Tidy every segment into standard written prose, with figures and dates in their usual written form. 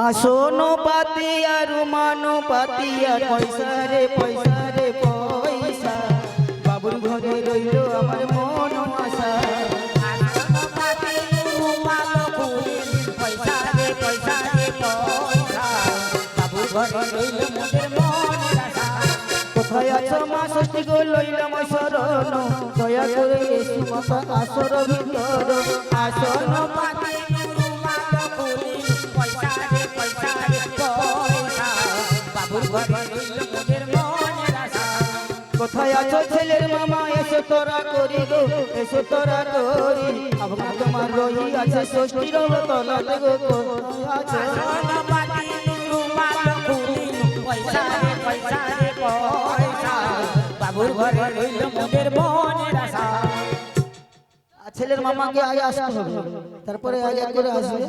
আসনো পাতি আর মানো পাতি আর পয়সা রে পয়সা বাবুর ঘরে রইল আমার মন আশা। কোথায় আছো মা ষষ্ঠী গো লইলাম শরণ, দয়া করে এসো মাতা আসর ভিতর। আসনো পাতি কোথায় আছো ছেলের মামা এসো তোরা করি গো এসো তোরা করি, আবগা তোমার রই আছে ষষ্ঠীর তলাতে গো। কোথায় ছেলের মামাকে আগে আসতে হবে, তারপরে আগে করে আসবে।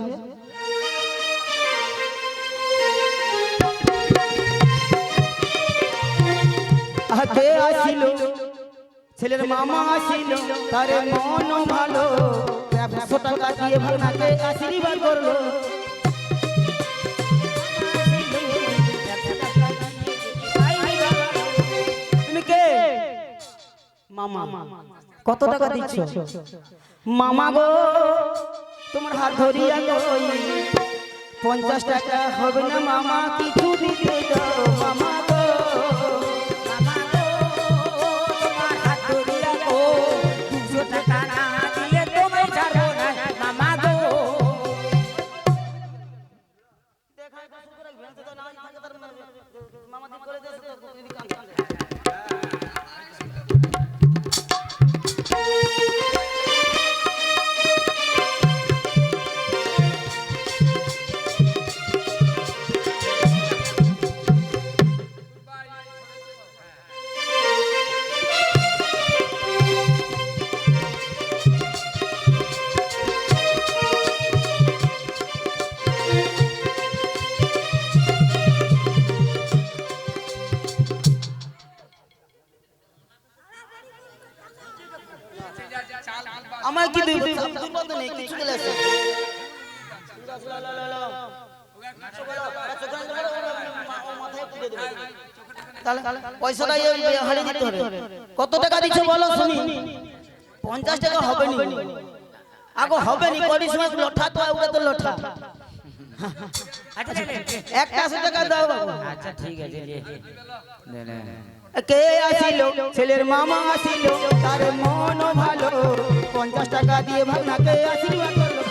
হাতে আসিল ছেলের মামা আসিল, তার মন ভালো 100 টাকা দিয়ে ভাঙাকে আশীর্বাদ করলো। তুমি কে? মামা। কত টাকা দিচ্ছ? মামা গো তোমার হাত ধরিয়া কই 50 টাকা হবে না মামা, কিছু দিতে দাও মামা গো। আমার কি দুর্বল নেই, কিছু গেলে আছে পয়সাটা হারিয়ে দিতে হবে। কত টাকা দিচ্ছ বলো শুনি? 50 টাকা হবে নি, আগো হবে নি, করি সময় লঠা তো ওটা তো লঠা। আচ্ছা 180 টাকা দাও বাবু। আচ্ছা ঠিক আছে কে আসিল? ছেলের মামা আসিল, তার মন ভালো 50 টাকা দিয়ে ভাগনাকে আশীর্বাদ করলো।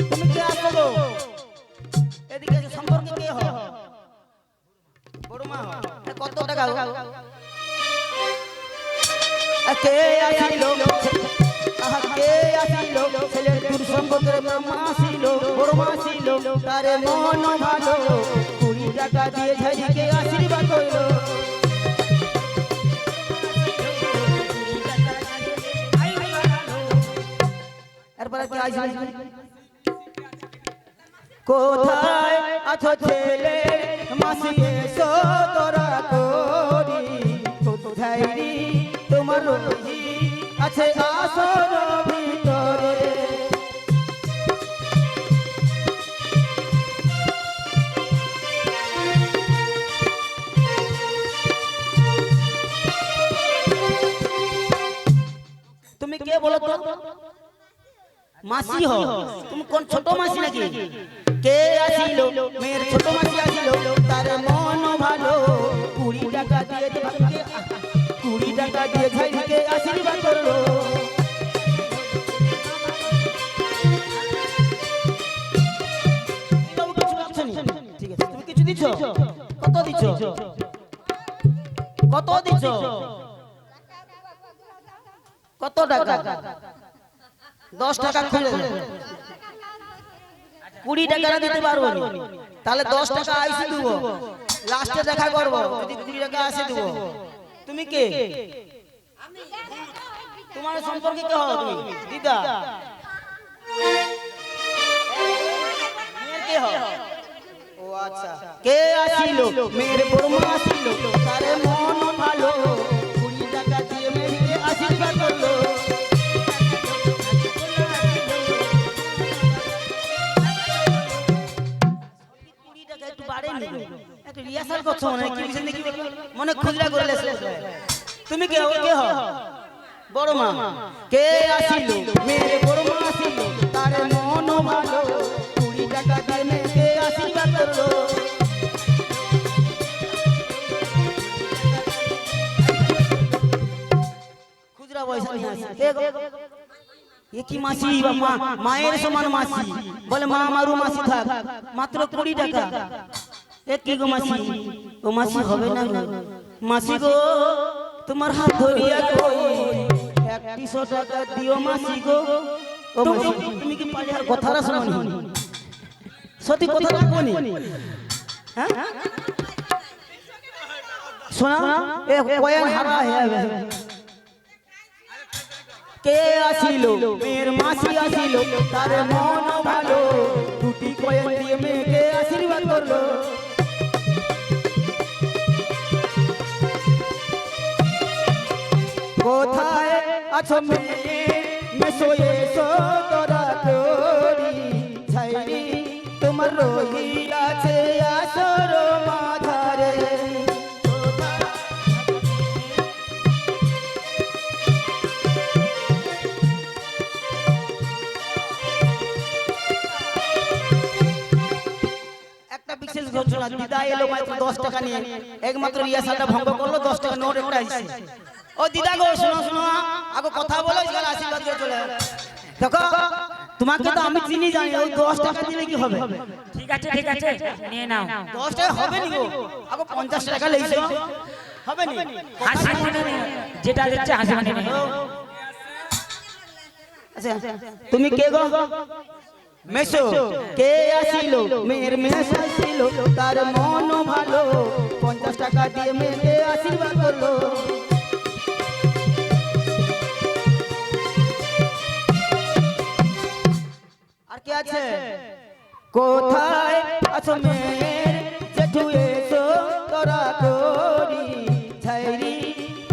তুমি কে আসো গো? এদিকে সম্পর্কে কে হও? বড় মা হও। কত টাকা? কে আসিল? কে আসিল? ছেলের দূর সম্পর্কের মামা আসিল, বড় মা আসিল, তার মন ভালো 20 টাকা দিয়ে ঝাড়িকে আশীর্বাদ করলো। এরপরে কি আসবে? কোথায় আছো ছেলে মাসি এসো তোরা করি, কোথায় রে তোমার রহি আছে আসর ভিতরে। তুমি কে বলো তো? মাসি হও তুমি? কোন ছোট মাসি নাকি? কে আসিল? মেয়ের ছোট মাসি আসিল, তার মন ভালো 20 টাকা দিয়ে 20 টাকা দিয়ে ঝাইকে আশীর্বাদ করলো। ঠিক আছে তুমি কিছু দিচ্ছ? কত দিচ্ছ? কত দিচ্ছ? কত টাকা? 10 টাকা খুলে 20 টাকা দিতে পারবো না, তাহলে 10 টাকা আইসি দিব, লাস্টে দেখা করব, যদি 20 টাকা আসে দিব। তুমি কে? তোমার সম্পর্কে কে হও তুমি? দিদা মেয়ের কে হও? ও আচ্ছা। কে আসিল? মেয়ের বড় মা আসিল, তার মন ভালো 20 টাকা দিয়ে মেয়েকে আশীর্বাদ করলো। রিহার্সাল করছো মনে কি বিষয় নাকি মনে খুচরা করলে তুমি কে হও বড় মা কে আসিল মেরে বড় মা আসিল তার মন ভালো 20 টাকা দিয়ে মেয়েকে আশীর্বাদ করলো খুচরা পয়সা নিয়ে আসে কে গো এ কি মাসি মা মায়ের সমান মাসি বলে মা আমারও মাসি থাক মাত্র 20 টাকা এ কি গো মাসি ও মাসি হবে না মাসি গো তোমার হাত ধরিয়া কই 100 টাকা দিও মাসি গো ও মাসি তুমি কি পালি আর কথাটা শুনোনি সত্যি কথা রাখবনি হ্যাঁ শোনা এ কয়েন হারা হয়ে গেছে কে আসিল মেয়ের মাসি আসিল তার মন ভালো 2টি কয়েন দিয়ে মেয়েকে আশীর্বাদ করলো কোথায় আছো মেয়ে মেসো এসো তোরা তোরি ছাইরি তোমার রহি আছে আসর মাঝারে একটা বিশেষ ঘটনা দিদা এলো মাত্র 10 টাকা নিয়ে একমাত্র রিহার্সালটা ভঙ্গ করলো 10 টাকা নোট একটা আইছে ও দিদা গো শোনো শোনো আগে কথা বলো এবার আশীর্বাদ করে চলে দেখো তোমাকে তো আমি চিনি জানি ওই 10 টাকা দিলে কি হবে ঠিক আছে নিয়ে নাও 10 টাকা হবে নি গো আগে 50 টাকা লইছো হবে নি হাসি মানে যেটা দিচ্ছে হাসি মানে আচ্ছা তুমি কে গো মেসো কে আসিল মেয়ের মেস আসিল তার মন ভালো 50 টাকা দিয়ে মেয়েকে আশীর্বাদ করলো আর কে আছে কোথায় আছো মেয়ের জেঠু এসো তোরা তোরি ছাইরি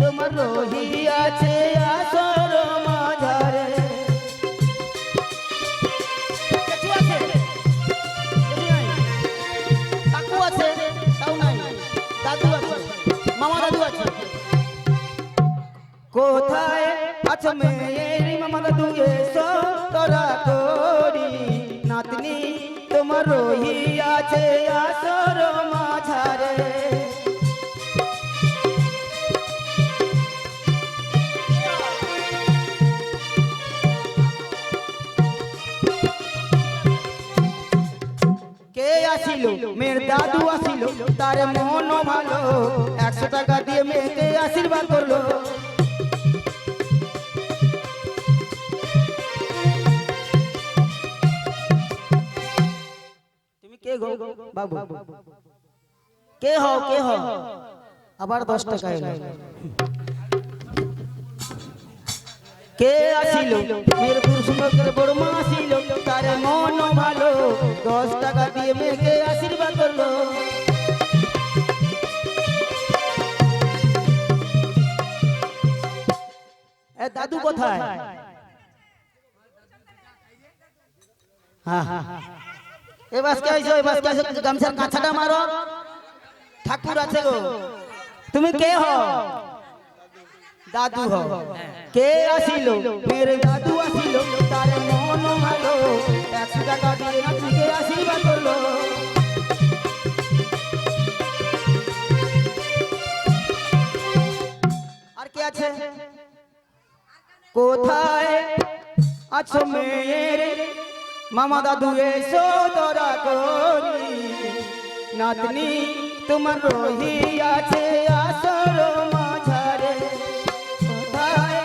তোমার রহি আছে আসর মাঝারে জেঠু আছে কাকু আছে তাও নাই দাদু আছে মামা দাদু আছে কোথায় আছো মেয়ের মামা দাদু এসো তোরা তোরি নাতনি তোমার রহি আছে আসর মাঝারে কে আসিল মেয়ের দাদু আসিল তার মন ভালো 100 টাকা দিয়ে মেয়েকে আশীর্বাদ করলো কে গো বাবু কে হও আবার 10 টাকা এলো কে আসিল মেয়ের পুরুষের বড় মা আসিল তার মন ভালো 10 টাকা দিয়ে মেয়েকে আশীর্বাদ করলো এ দাদু কোথায় হ্যাঁ এবার কে আইছো গামছার কাঁচাটা মারো ঠাকুর আছে গো তুমি কে হও দাদু হও কে আসিল মেরে দাদু আসিল তার মন ভালো 100 টাকা দিয়ে নাতিকে আশীর্বাদ করলো আর কে আছে কোথায় আছো মেরে মামা দাদু এসো তোরা করি নাতনি তোমার রহি আছে আসর মাঝারে কোথায়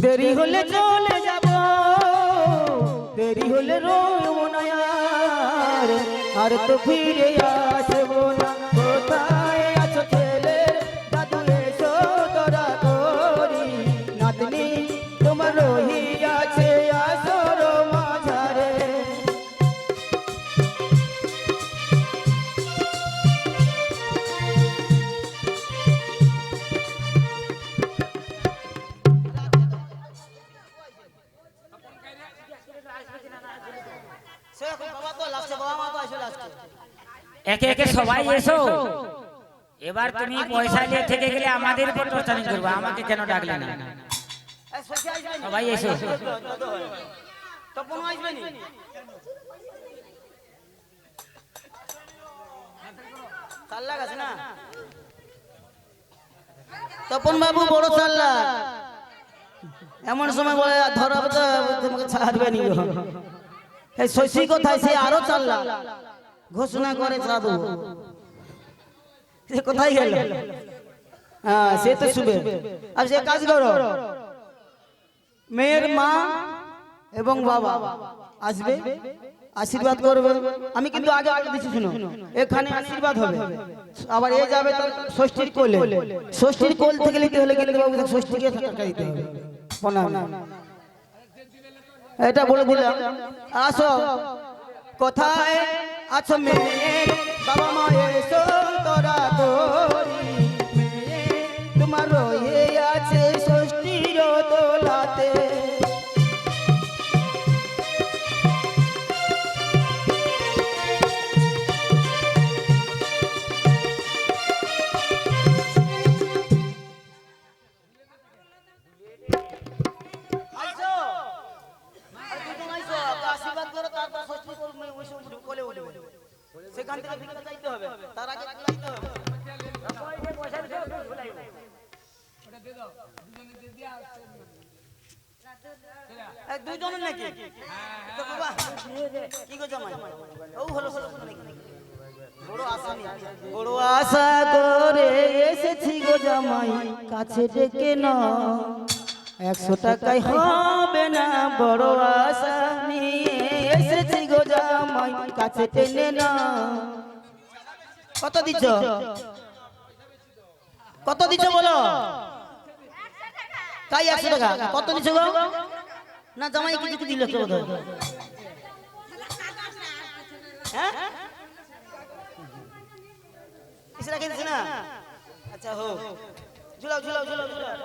দেরি হলে চলে যাব দেরি হলে রোব না আর তো ফিরে আসবো না কোথায় আছো ছেলে দাদু এসো তোরা করি নাতনি তোমার রহি আছে আসর মাঝারে লাস্টে বাবা মা তো আসবে লাস্টে। একে একে সবাই এসো। এবার তুমি পয়সা নিয়ে থেকে গেলে আমাদের উপর টর্চারিং করবে, আমাকে কেন ডাকলে না? এই সখী আসবে নি? সবাই এসো। তপন আসবে নি? চাল্লা গেছে না? তপন বাবু বড় চাল্লা, এমন সময় বলে ধরাবো তো তোমাকে ছাড়বে নি গো। এই শশী কোথায়? সে আরো চাল্লা, ঘোষণা করে সাধু। সে কোথায় গেল? হ্যাঁ সে তো শুবে। আর সে কাজ করো, মেয়ের মা এবং বাবা আসবে, আশীর্বাদ করবে। আমি কিন্তু আগে আগে দিচ্ছি, শুনো, এখানে আশীর্বাদ হবে, আবার এ যাবে তার ষষ্ঠীর কোলে। ষষ্ঠীর কোল থেকে নিতে হলে কিন্তু বাবু ষষ্ঠীকে টাকা দিতে হবে। প্রণাম। এটা বলে দিলাম। আসো, কোথায় আছো মেয়ে? বাবা মা এসো তোরা তোরি, মেয়ে তোমার রয়ে আছে ষষ্ঠীর দোলাতে। আশীর্বাদ করো, তারপর ষষ্ঠী কোলে উঠবে। সেখান থেকে ভিক্ষা চাইতে হবে, তার আগে চাইতে হবে। এই দুইজনের নাকি? তো বাবা কি গো জামাই? ও হলো হলো নাকি? বড় আশা নেই, বড় আশা করে এসেছি গো জামাই, কাছে ডেকে না 100 টাকায় হবে না। বড় আশা নিয়ে এসেছি গো জামাই, কাছে টেনে না। কত দিচ্ছ? কত দিচ্ছ বলো? তাই 100 টাকা। কত দিচ্ছ গো? না জামাই কিছু দিল তো বোধ হয়। হ্যাঁ কিছু রাখে দিচ্ছে না? আচ্ছা হোক, ঝুলাও ঝুলাও ঝুলাও ঝুলাও।